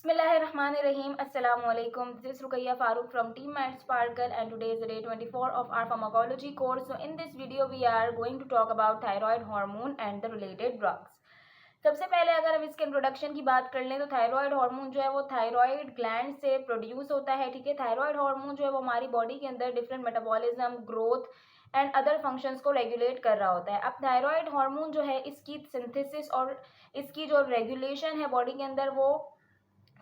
Bismillahirrahmanirrahim. Assalamu alaikum. This is Ruqayya Farooq from Team Math Sparkle and today is the day 24 of our pharmacology course. So in this video we are going to talk about thyroid hormone and the related drugs. सबसे पहले अगर हम इसके introduction की बात कर लें तो थायराइड हार्मोन जो है वो थायराइड ग्लैंड से प्रोड्यूस होता है। ठीक है, थायराइड हार्मोन जो है वो हमारी बॉडी के अंदर different metabolism, growth and other functions को रेगुलेट कर रहा होता है। अब थायराइड हार्मोन जो है इसकी सिंथेसिस और इसकी जो रेगुलेशन है बॉडी के अंदर वो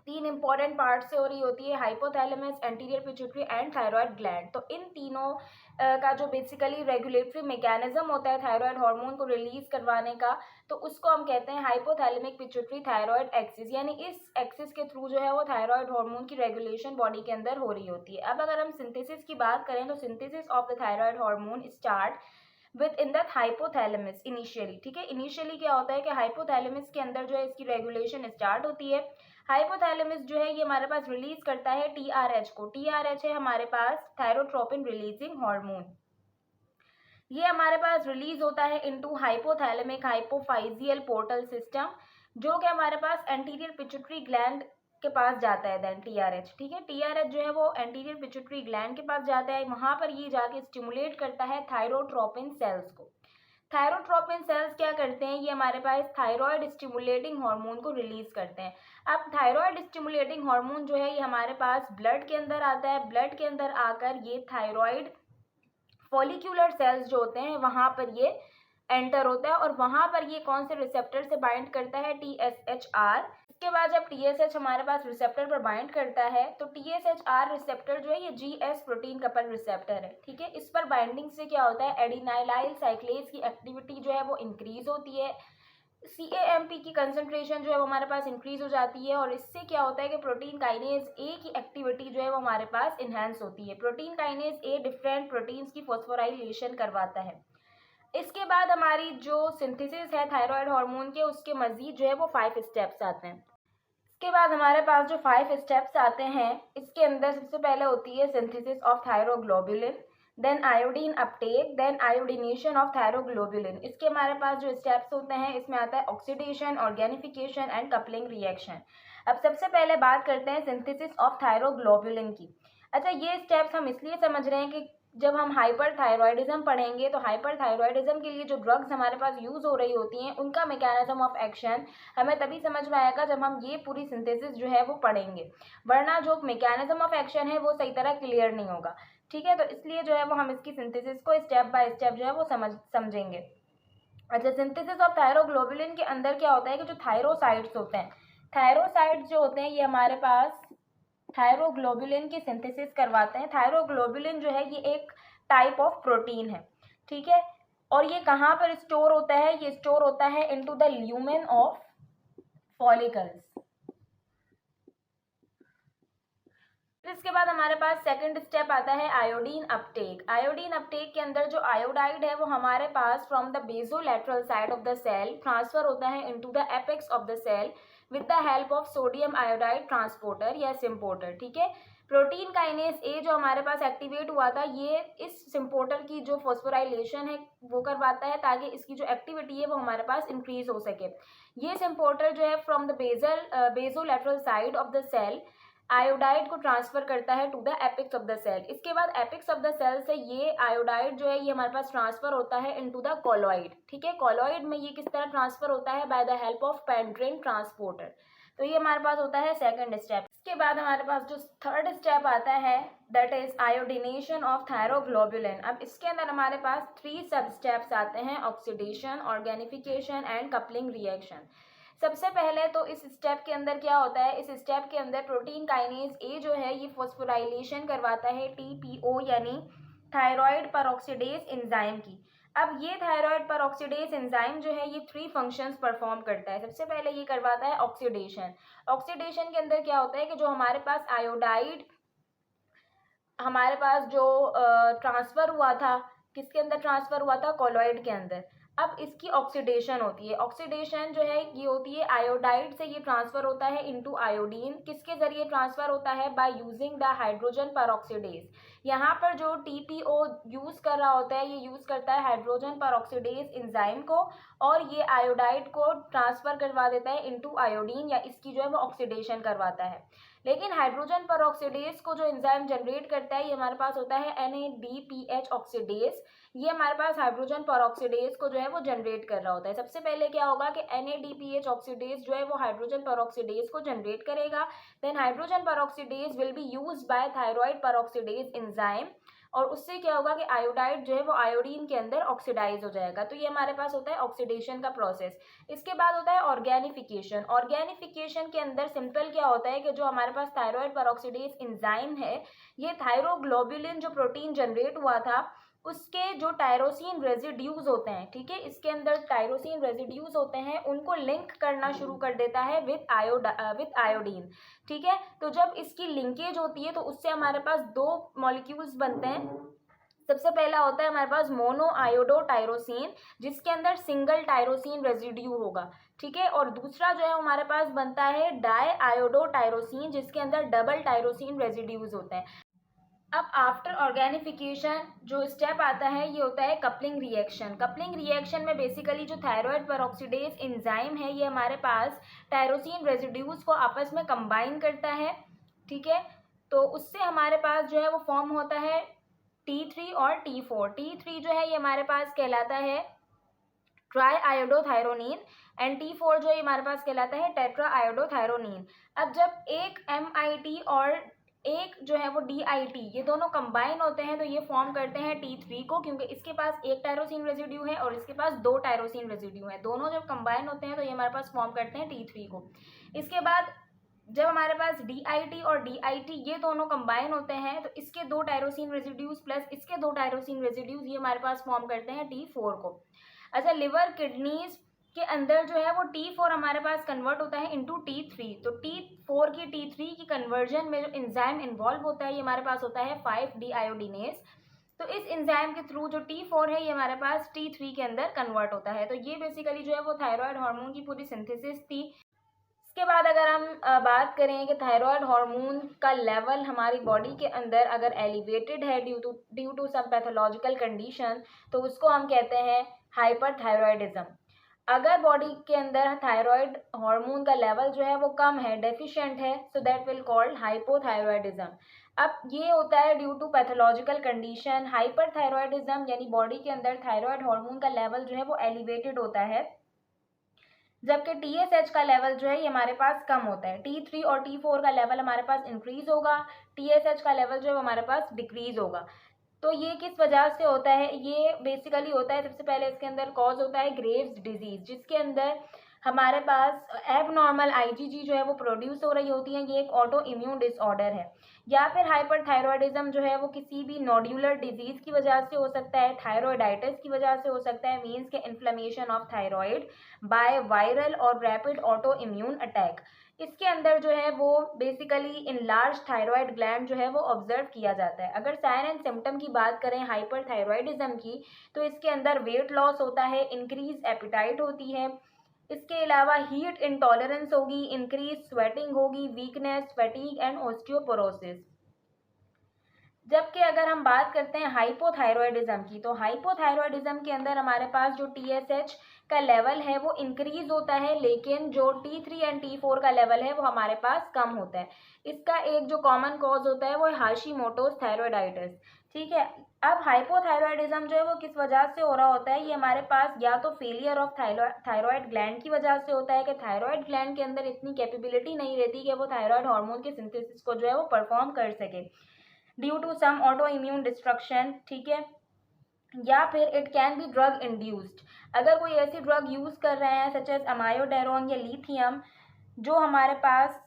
तीन इंपॉर्टेंट पार्ट से हो रही होती है, hypothalamus, anterior pituitary and thyroid gland. तो इन तीनों का जो बेसिकली रेगुलेटरी मैकेनिज्म होता है थायराइड हार्मोन को रिलीज करवाने का, तो उसको हम कहते हैं हाइपोथैलेमिक पिट्यूटरी थायराइड एक्सिस। यानी इस एक्सिस के थ्रू जो है वो थायराइड हार्मोन की रेगुलेशन बॉडी के अंदर हो रही होती है। अब अगर हम सिंथेसिस की बात करें तो synthesis of the thyroid hormone start with in the hypothalamus initially. ठीक है, इनिशियली क्या होता है कि हाइपोथैलेमस के अंदर जो है इसकी रेगुलेशन स्टार्ट होती है। हाइपोथैलेमस जो है ये हमारे पास रिलीज करता है टीआरएच को। टीआरएच है हमारे पास थायरोट्रोपिन रिलीजिंग हार्मोन। ये हमारे पास रिलीज होता है into hypothalamic hypophyseal portal system, जो कि हमारे पास एंटीरियर पिट्यूटरी ग्लैंड के पास जाता है। देन टीआरएच, ठीक है, टीआरएच जो है वो एंटीरियर पिट्यूटरी ग्लैंड के पास जाता है। वहां पर ये जाके स्टिमुलेट करता है थायरोट्रोपिन सेल्स को। थायरोट्रोपिन सेल्स क्या करते हैं, ये हमारे पास थायराइड स्टिमुलेटिंग हार्मोन को रिलीज करते हैं। अब थायराइड स्टिमुलेटिंग हार्मोन जो है ये हमारे पास ब्लड के अंदर आता है। ब्लड के अंदर आकर ये थायराइड फॉलिक्यूलर सेल्स जो होते हैं वहां पर ये एंटर होता है और वहां पर ये कौन से रिसेप्टर से बाइंड करता है, TSHR। इसके बाद जब TSH हमारे पास रिसेप्टर पर बाइंड करता है तो TSHR रिसेप्टर जो है ये GS प्रोटीन कपल रिसेप्टर है। ठीक है, इस पर बाइंडिंग से क्या होता है, एडिनाइलाइल साइक्लेज की एक्टिविटी जो है वो इंक्रीज होती है। CAMP की कंसंट्रेशन जो है वो हमारे पास इंक्रीज हो जाती है और इससे क्या होता है कि प्रोटीन काइनेज ए की एक्टिविटी जो है वो हमारे पास इन्हेंस होती है। Protein kinase a different proteins की फॉस्फोराइलेशन करवाता है। इसके बाद हमारी जो सिंथेसिस है थायराइड हार्मोन के उसके मजीद जो है वो 5 स्टेप्स आते हैं। इसके बाद हमारे पास जो 5 स्टेप्स आते हैं इसके अंदर सबसे पहले होती है synthesis of thyroglobulin, then iodine uptake, then iodination of thyroglobulin. इसके हमारे पास जो स्टेप्स होते हैं इसमें आता है oxidation, organification and coupling reaction. अब सबसे पहले बात करते हैं सिंथेसिस ऑफ थायरोग्लोबुलिन की। अच्छा, ये स्टेप्स हम इसलिए समझ रहे हैं कि जब हम हाइपर थायरॉयडिज्म पढ़ेंगे तो हाइपर थायरॉयडिज्म के लिए जो ड्रग्स हमारे पास यूज हो रही होती हैं उनका मैकेनिज्म ऑफ एक्शन हमें तभी समझ में आएगा जब हम ये पूरी सिंथेसिस जो है वो पढ़ेंगे, वरना जो मैकेनिज्म ऑफ एक्शन है वो सही तरह क्लियर नहीं होगा। ठीक है, तो इसलिए जो है वो हम इसकी सिंथेसिस को स्टेप बाय स्टेप जो है वो समझेंगे। अच्छा, सिंथेसिस ऑफ थायरोग्लोबुलिन के अंदर क्या होता है कि जो थायरोसाइड्स होते हैं, थायरोसाइड्स जो होते हैं ये हमारे पास थायरोग्लोबुलिन की सिंथेसिस करवाते हैं। थायरोग्लोबुलिन जो है ये एक टाइप ऑफ प्रोटीन है। ठीक है, और ये कहाँ पर स्टोर होता है, ये स्टोर होता है into the lumen of follicles. इसके बाद हमारे पास सेकंड स्टेप आता है आयोडीन अपटेक। आयोडीन अपटेक के अंदर जो आयोडाइड है वो हमारे पास from the basolateral side of the cell transfer होता है into the apex of the cell with the help of sodium iodide transporter या सिम्पोर्टर। ठीक है, प्रोटीन काइनेज ए जो हमारे पास एक्टिवेट हुआ था ये इस सिम्पोर्टर की जो फॉस्फोराइलेशन है वो करवाता है ताकि इसकी जो एक्टिविटी है वो हमारे पास इंक्रीज हो सके। ये सिम्पोर्टर जो है from the basolateral side of the cell iodide को ट्रांसफर करता है to the apex of the cell. इसके बाद एपिक्स ऑफ द सेल से ये आयोडाइड जो है ये हमारे पास ट्रांसफर होता है इनटू द कॉलॉइड। ठीक है, कॉलॉइड में ये किस तरह ट्रांसफर होता है, by the help of pendrin transporter. तो ये हमारे पास होता है सेकंड स्टेप। इसके बाद हमारे पास जो थर्ड स्टेप आता है that is iodination of thyroglobulin. अब इसके अंदर हमारे पास 3 सब स्टेप्स आते हैं, oxidation, organification and coupling reaction. सबसे पहले तो इस स्टेप के अंदर क्या होता है, इस स्टेप के अंदर प्रोटीन काइनेज ए जो है ये फॉस्फोराइलेशन करवाता है TPO यानी थायराइड परऑक्सीडेज एंजाइम की। अब ये थायराइड परऑक्सीडेज एंजाइम जो है ये 3 फंक्शंस परफॉर्म करता है। सबसे पहले ये करवाता है ऑक्सीडेशन। ऑक्सीडेशन के अंदर क्या होता है कि जो हमारे पास आयोडाइड हमारे पास जो ट्रांसफर हुआ था, किसके अंदर ट्रांसफर हुआ था, कॉलॉइड के अंदर। अब इसकी ऑक्सीडेशन होती है। ऑक्सीडेशन जो है ये होती है आयोडाइड से ये ट्रांसफर होता है इनटू आयोडीन। किसके जरिए ट्रांसफर होता है? By using the hydrogen peroxidase. यहाँ पर जो TPO यूज कर रहा होता है ये यूज करता है हाइड्रोजन परऑक्सीडेज एंजाइम को, और ये आयोडाइड को ट्रांसफर करवा देता है इनटू आयोडीन, या इसकी जो है वो ऑक्सीडेशन करवाता है। लेकिन हाइड्रोजन परऑक्सीडेज को जो एंजाइम जनरेट करता है ये हमारे पास होता है NADPH ऑक्सीडेज। ये हमारे पास हाइड्रोजन परऑक्सीडेज को जो है वो जनरेट कर रहा होता है। सबसे पहले क्या होगा कि NADPH ऑक्सीडेज जो है वो हाइड्रोजन परऑक्सीडेज को जनरेट करेगा। Then hydrogen peroxidase will be used by thyroid peroxidase enzyme, और उससे क्या होगा कि आयोडाइड जो है वो आयोडीन के अंदर ऑक्सीडाइज हो जाएगा। तो ये हमारे पास होता है ऑक्सीडेशन का प्रोसेस। इसके बाद होता है ऑर्गेनिफिकेशन। ऑर्गेनिफिकेशन के अंदर सिंपल क्या होता है कि जो हमारे पास थायराइड परऑक्सीडेज एंजाइम है ये थायरोग्लोबुलिन जो प्रोटीन जनरेट हुआ था उसके जो टायरोसिन रेजिड्यूज होते हैं, ठीक है, इसके अंदर टायरोसिन रेजिड्यूज होते हैं, उनको लिंक करना शुरू कर देता है विथ आयोडीन। ठीक है, तो जब इसकी लिंकेज होती है तो उससे हमारे पास दो मॉलिक्यूल्स बनते हैं। सबसे पहला होता है हमारे पास मोनो आयोडो टायरोसिन, जिसके अंदर सिंगल टायरोसिन रेजिड्यू होगा। ठीक है, और दूसरा जो है हमारे पास बनता है डाई आयोडो टायरोसिन, जिसके अंदर डबल टायरोसिन रेजिड्यूज होते हैं। अब आफ्टर ऑर्गेनिफिकेशन जो स्टेप आता है ये होता है कपलिंग रिएक्शन। कपलिंग रिएक्शन में बेसिकली जो थायराइड परऑक्सीडेज एंजाइम है ये हमारे पास टायरोसिन रेजिड्यूज को आपस में कंबाइन करता है। ठीक है, तो उससे हमारे पास जो है वो फॉर्म होता है T3 और T4। T3 जो है ये हमारे पास कहलाता है ट्राई आयोडोथायरोनिन, एंड T4 जो ये हमारे पास कहलाता है टेट्रा आयोडोथायरोनिन। अब जब एक MIT और एक जो है वो DIT ये दोनों कंबाइन होते हैं तो ये फॉर्म करते हैं T3 को, क्योंकि इसके पास एक टायरोसिन रेजिड्यू है और इसके पास दो टायरोसिन रेजिड्यू है। दोनों जब कंबाइन होते हैं तो ये हमारे पास फॉर्म करते हैं T3 को। इसके बाद जब हमारे पास DIT और DIT ये दोनों कंबाइन होते हैं तो इसके दो टायरोसिन रेजिड्यूज प्लस इसके दो टायरोसिन रेजिड्यूज ये हमारे पास फॉर्म करते हैं T4 को। अच्छा, लिवर किडनीज के अंदर जो है वो T4 हमारे पास कन्वर्ट होता है इनटू T3। तो T4 की T3 की कन्वर्जन में जो एंजाइम इन्वॉल्व होता है ये हमारे पास होता है 5D आयोडीनेज। तो इस एंजाइम के थ्रू जो T4 है ये हमारे पास T3 के अंदर कन्वर्ट होता है। तो ये बेसिकली जो है वो थायराइड हार्मोन की पूरी सिंथेसिस थी। इसके बाद अगर हम बात करें कि थायराइड हार्मोन का लेवल हमारी बॉडी के अंदर अगर एलिवेटेड है due to some pathological condition तो उसको हम कहते हैं हाइपरथायरॉयडिज्म। अगर बॉडी के अंदर थायराइड हार्मोन का लेवल जो है वो कम है, डेफिशिएंट है, so that will called hypothyroidism. अब ये होता है due to pathological condition. Hyperthyroidism यानी बॉडी के अंदर थायराइड हार्मोन का लेवल जो है वो एलिवेटेड होता है, जबकि TSH का लेवल जो है ये हमारे पास कम होता है। T3 और T4 का लेवल हमारे पास इंक्रीज होगा, TSH का लेवल जो है हमारे पास डिक्रीज होगा। तो ये किस वजह से होता है? ये बेसिकली होता है, सबसे पहले इसके अंदर कॉज होता है ग्रेव्स डिजीज, जिसके अंदर हमारे पास एबनॉर्मल IgG जो है वो प्रोड्यूस हो रही होती है। ये एक ऑटो इम्यून डिसऑर्डर है। या फिर हाइपरथायरॉयडिज्म जो है वो किसी भी नोड्यूलर डिजीज की वजह से हो सकता है, थायरॉयडाइटिस की वजह से हो सकता है, मीन्स के inflammation of thyroid by viral और रैपिड ऑटो इम्यून अटैक। इसके अंदर जो है वो बेसिकली इनलार्ज थायरॉयड ग्लैंड जो है वो ऑब्जर्व किया जाता है। अगर साइन एंड सिम्टम की बात करें हाइपरथायरॉयडिज्म की तो इसके अंदर वेट लॉस होता है, इंक्रीज एपिटाइट होती है, इसके अलावा हीट इंटॉलरेंस होगी, इंक्रीज स्वेटिंग होगी, वीकनेस, फैटीग एंड ऑस्टियोपोरोसिस। जबकि अगर हम बात करते हैं हाइपोथायरॉयडिज्म की तो हाइपोथायरॉयडिज्म के अंदर हमारे पास जो TSH का लेवल है वो इंक्रीज होता है, लेकिन जो T3 एंड T4 का लेवल है वो हमारे पास कम होता है। इसका एक जो कॉमन कॉज होता है वो है हाशिमोटोज थायरॉयडाइटिस। ठीक है, अब हाइपोथायरॉयडिज्म जो है वो किस वजह से हो रहा होता है? ये हमारे पास या तो फेलियर ऑफ थायरॉयड ग्लैंड की वजह से होता है कि थायरॉयड ग्लैंड के अंदर इतनी कैपेबिलिटी नहीं रहती कि वो थायरॉयड हार्मोन के सिंथेसिस को जो है वो परफॉर्म कर सके due to some autoimmune destruction. ठीक है, या फिर it can be drug induced. अगर कोई ऐसी ड्रग यूज कर रहे हैं सच एज अमायोडेरोन या लिथियम जो हमारे पास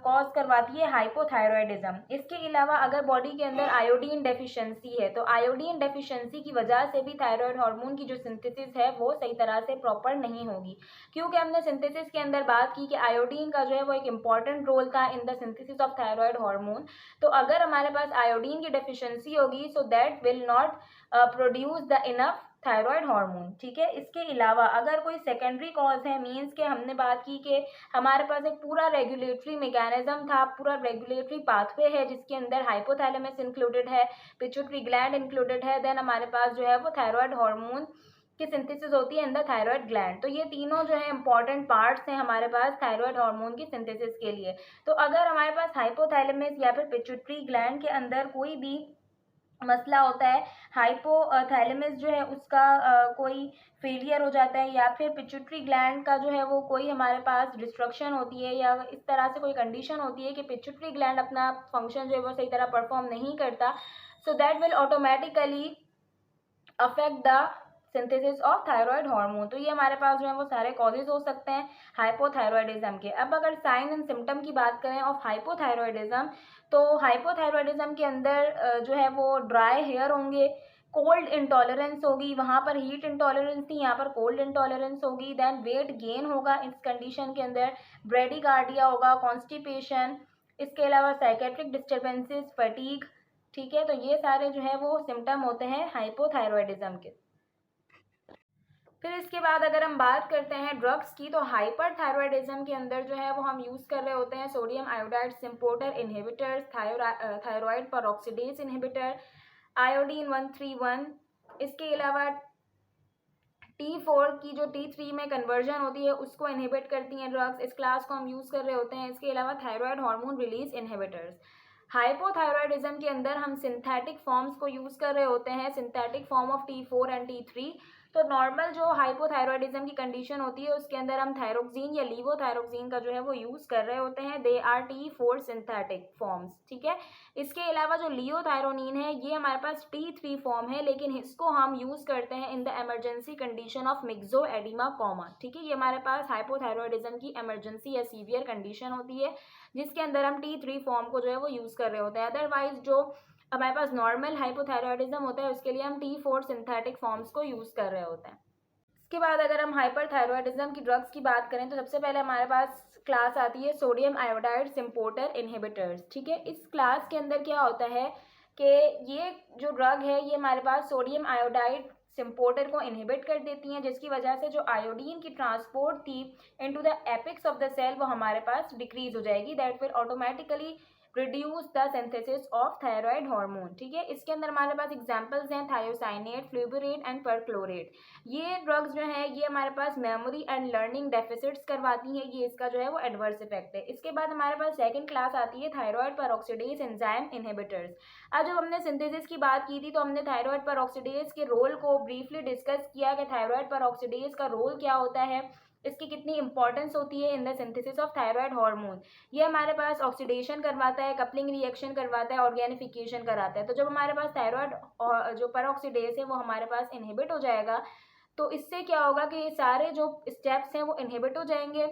कॉज करवाती है हाइपोथायरॉयडिज्म। इसके अलावा अगर बॉडी के अंदर आयोडीन डेफिशिएंसी है तो आयोडीन डेफिशिएंसी की वजह से भी थायराइड हार्मोन की जो सिंथेसिस है वो सही तरह से प्रॉपर नहीं होगी, क्योंकि हमने सिंथेसिस के अंदर बात की कि आयोडीन का जो है वो एक इम्पॉर्टेंट रोल था in the synthesis of thyroid hormone. तो अगर हमारे पास आयोडीन की डेफिशिएंसी होगी सो that will not produce the enough thyroid hormone, ठीक है। इसके अलावा अगर कोई सेकेंडरी कॉज है, मीन्स के हमने बात की कि हमारे पास एक पूरा रेगुलेटरी मैकेनिज्म था, पूरा रेगुलेटरी पाथवे है जिसके अंदर हाइपोथैलेमस इंक्लूडेड है, पिट्यूटरी ग्लैंड इंक्लूडेड है, देन हमारे पास जो है वो थायराइड हार्मोन की सिंथेसिस होती है इन द थायराइड ग्लैंड। तो ये तीनों जो है इंपॉर्टेंट पार्ट्स हैं हमारे पास थायराइड हार्मोन की सिंथेसिस के लिए। तो अगर हमारे पास हाइपोथैलेमस या फिर पिट्यूटरी ग्लैंड के अंदर कोई भी मसला होता है, हाइपोथैलेमस जो है उसका कोई फेलियर हो जाता है, या फिर पिट्यूटरी ग्लैंड का जो है वो कोई हमारे पास डिस्ट्रक्शन होती है, या इस तरह से कोई कंडीशन होती है कि पिट्यूटरी ग्लैंड अपना फंक्शन जो है वो सही तरह परफॉर्म नहीं करता, सो that will automatically affect the synthesis of thyroid hormone. तो ये हमारे पास जो है वो सारे कॉजेज हो सकते हैं हाइपोथायरॉयडिज्म के। अब अगर साइन एंड सिम्टम की बात करें ऑफ हाइपोथायरॉयडिज्म, तो हाइपोथायरॉयडिज्म के अंदर जो है वो ड्राई हेयर होंगे, कोल्ड इंटॉलरेंस होगी, वहाँ पर हीट इंटॉलरेंस थी, यहाँ पर कोल्ड इंटॉलरेंस होगी, देन वेट गेन होगा इस कंडीशन के अंदर, ब्रेडिकार्डिया होगा, कॉन्स्टिपेशन, इसके अलावा साइकेट्रिक डिस्टर्बेंसेस, फटीग, ठीक है। तो ये सारे जो है वो सिम्टम होते हैं हाइपोथायरॉयडिज्म के। फिर इसके बाद अगर हम बात करते हैं ड्रग्स की, तो हाइपर थायरॉयडिज्म के अंदर जो है वो हम यूज़ कर रहे होते हैं sodium iodide symporter inhibitors, thyroid peroxidase inhibitor, iodine 131, इसके अलावा T4 की जो T3 में कन्वर्जन होती है उसको इनहिबिट करती हैं ड्रग्स, इस क्लास को हम यूज़ कर रहे होते हैं। इसके अलावा thyroid hormone release inhibitors. Hypothyroidism के अंदर हम सिंथेटिक फॉर्म्स को यूज़ कर रहे होते हैं, synthetic form of T4 and T3। तो नॉर्मल जो हाइपोथायरॉयडिज्म की कंडीशन होती है उसके अंदर हम थायरोक्सिन या लीवोथायरोक्सिन का जो है वो यूज़ कर रहे होते हैं, they are T4 synthetic forms, ठीक है। इसके अलावा जो लियोथायरोनिन है ये हमारे पास T3 फॉर्म है, लेकिन इसको हम यूज़ करते हैं in the emergency condition of myxo oedema comma, ठीक है। ये हमारे पास हाइपोथायरॉयडिज्म की एमरजेंसी या सीवियर कंडीशन होती है जिसके अंदर हम T3 फॉर्म को जो है वो यूज़ कर रहे होते हैं। अदरवाइज जो हमारे पास नॉर्मल हाइपोथायरॉयडिज्म होता है उसके लिए हम T4 सिंथेटिक फॉर्म्स को यूज़ कर रहे होते हैं। इसके बाद अगर हम हाइपरथायरॉयडिज्म की ड्रग्स की बात करें तो सबसे पहले हमारे पास क्लास आती है सोडियम आयोडाइड सिम्पोर्टर इनहिबिटर्स, ठीक है। इस क्लास के अंदर क्या होता है कि ये जो ड्रग है ये हमारे पास सोडियम आयोडाइड सिम्पोर्टर को इनहिबिट कर देती हैं, जिसकी वजह से जो आयोडीन की ट्रांसपोर्ट थी into the apex of the cell वो हमारे पास डिक्रीज हो जाएगी, that will automatically reduce the synthesis of thyroid hormone, ठीक है। इसके अंदर हमारे पास एग्जांपल्स हैं थायोसाइनेट, फ्लूबुरेट एंड परक्लोरेट। ये ड्रग्स जो है ये हमारे पास मेमोरी एंड लर्निंग डेफिसिट्स करवाती हैं, ये इसका जो है वो एडवर्स इफेक्ट है। इसके बाद हमारे पास सेकंड क्लास आती है थायराइड परऑक्सीडेज एंजाइम इनहिबिटर्स। आज जब हमने सिंथेसिस की बात की थी तो हमने थायराइड परऑक्सीडेज के रोल को ब्रीफली डिस्कस किया कि थायराइड परऑक्सीडेज का रोल क्या होता है, इसकी कितनी इंपॉर्टेंस होती है in the synthesis of thyroid hormone. ये हमारे पास ऑक्सीडेशन करवाता है, कपलिंग रिएक्शन करवाता है, ऑर्गेनिफिकेशन कराता है। तो जब हमारे पास थायराइड जो परऑक्सीडेज है वो हमारे पास इनहिबिट हो जाएगा तो इससे क्या होगा कि ये सारे जो स्टेप्स हैं वो इनहिबिट हो जाएंगे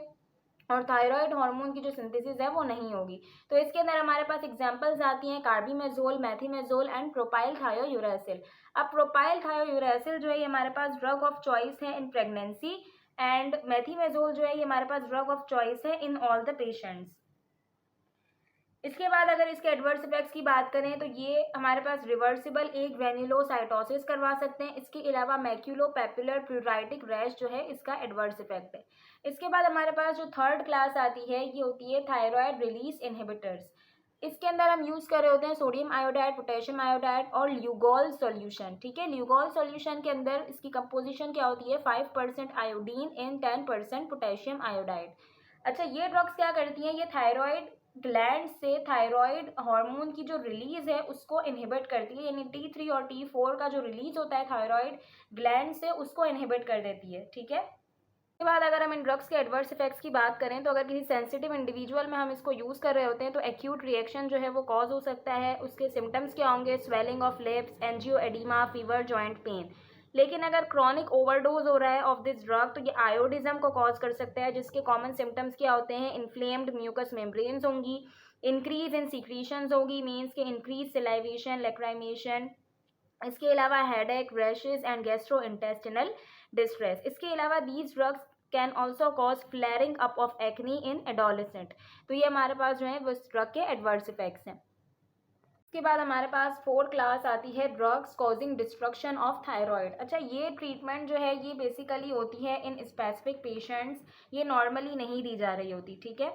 और थायराइड हार्मोन की जो सिंथेसिस है वो नहीं होगी। तो इसके अंदर हमारे पास एग्जांपल्स आती हैं कार्बिमेजोल, मेथिमेजोल एंड प्रोपाइल थायोयूरेसिल। अब प्रोपाइल थायोयूरेसिल जो है ये हमारे पास ड्रग ऑफ चॉइस है इन प्रेगनेंसी, एंड मेथिमेजोल जो है ये हमारे पास ड्रग ऑफ चॉइस है इन ऑल द पेशेंट्स। इसके बाद अगर इसके एडवर्स इफेक्ट्स की बात करें तो ये हमारे पास रिवर्सिबल एक ग्रेन्युलोसाइटोसिस करवा सकते हैं। इसके अलावा मैक्यूलोपैपुलर प्यूराइटिक रैश जो है इसका एडवर्स इफेक्ट है। इसके बाद हमारे पास जो थर्ड क्लास आती है ये होती है थायराइड रिलीज इनहिबिटर्स। इसके अंदर हम यूज़ कर रहे होते हैं सोडियम आयोडाइड, पोटेशियम आयोडाइड और ल्यूगोल सॉल्यूशन, ठीक है। ल्यूगोल सॉल्यूशन के अंदर इसकी कंपोजिशन क्या होती है 5% आयोडीन एंड 10% पोटेशियम आयोडाइड। अच्छा, ये ड्रग्स क्या करती हैं, ये थायराइड ग्लैंड से थायराइड हार्मोन की जो रिलीज है उसको इनहिबिट करती है, यानी T3 और T4 का जो रिलीज होता है थायराइड ग्लैंड से उसको इनहिबिट कर देती है, ठीक है। इसके बाद अगर हम इन ड्रग्स के एडवर्स इफेक्ट्स की बात करें तो अगर किसी सेंसिटिव इंडिविजुअल में हम इसको यूज़ कर रहे होते हैं तो एक्यूट रिएक्शन जो है वो कॉज हो सकता है। उसके सिम्टम्स क्या होंगे, swelling of lips, angioedema, fever, joint pain. लेकिन अगर क्रॉनिक ओवरडोज हो रहा है ऑफ दिस ड्रग तो ये आयोडिज्म को कॉज कर सकता है, जिसके कॉमन सिम्टम्स क्या होते हैं, इन्फ्लेम्ड म्यूकस मेम्ब्रेन्स होंगी, इंक्रीज इन सीक्रीशंस होगी, मीन्स के इंक्रीज सिलाइवेशन, लैक्राइमेशन। इसके अलावा headache, rashes and gastro intestinal distress. इसके अलावा these drugs can also cause flaring up of acne in adolescent. तो ये हमारे पास जो है वो ड्रग के एडवर्स इफेक्ट्स हैं। उसके बाद हमारे पास 4 क्लास आती है drugs causing destruction of thyroid. अच्छा, ये ट्रीटमेंट जो है ये बेसिकली होती है इन स्पेसिफिक पेशेंट्स, ये नॉर्मली नहीं दी जा रही होती, ठीक है।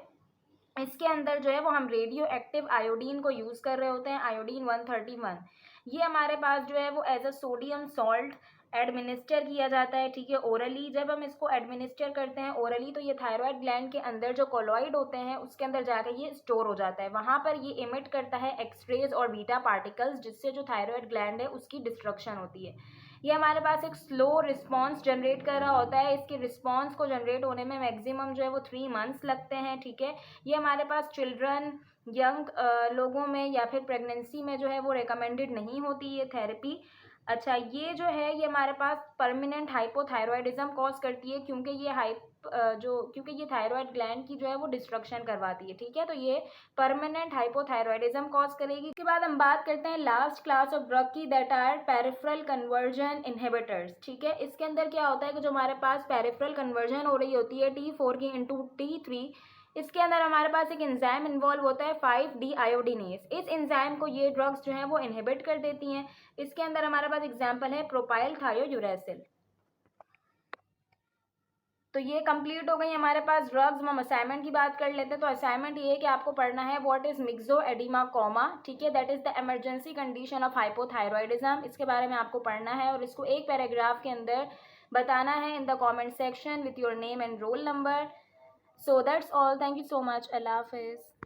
इसके अंदर जो है वो हम रेडियो एक्टिव आयोडीन को यूज़ कर रहे होते हैं, आयोडीन 131। ये हमारे पास जो है वो as a sodium salt administer किया जाता है, ठीक है, ओरली। जब हम इसको एडमिनिस्टर करते हैं ओरली तो ये थायराइड ग्लैंड के अंदर जो कोलॉइड होते हैं उसके अंदर जाकर ये स्टोर हो जाता है, वहाँ पर ये इमिट करता है एक्सरेज और बीटा पार्टिकल्स, जिससे जो थायराइड ग्लैंड है उसकी डिस्ट्रक्शन होती है। ये हमारे पास एक स्लो रिस्पॉन्स जनरेट कर रहा होता है, इसके रिस्पॉन्स को जनरेट होने में मैक्सिमम जो है वो 3 मंथ्स लगते हैं, ठीक है। ये हमारे पास चिल्ड्रन यंग लोगों में या फिर प्रेगनेंसी में जो है वो रिकमेंडेड नहीं होती ये थेरेपी। अच्छा, ये जो है ये हमारे पास परमानेंट हाइपोथायरॉयडिज्म कॉज करती है, क्योंकि ये थायराइड ग्लैंड की जो है वो डिस्ट्रक्शन करवाती है, ठीक है। तो ये परमानेंट हाइपोथायरॉयडिज्म कॉज करेगी। इसके बाद हम बात करते हैं लास्ट क्लास ऑफ ड्रग की, that are peripheral conversion inhibitors, ठीक है। इसके अंदर क्या होता है कि जो हमारे पास पेरिफेरल कन्वर्जन हो रही होती है T4 की इंटू T3, इसके अंदर हमारे पास एक एंजाइम इन्वॉल्व होता है 5D आयोडीनेज। इस एंजाइम को ये ड्रग्स जो हैं वो इनहिबिट कर देती हैं। इसके अंदर हमारे पास एग्जांपल है प्रोपाइल थायोयूरेसिल। तो ये कंप्लीट हो गई हमारे पास ड्रग्स। हम असाइनमेंट की बात कर लेते हैं। तो असाइनमेंट ये है कि आपको पढ़ना है what is myxedema coma, ठीक है, that is the emergency condition of hypothyroidism. इसके बारे में आपको पढ़ना है और इसको एक पैराग्राफ के अंदर बताना है in the comment section with your name and roll number. So that's all, thank you so much, अल्लाह हाफिज़।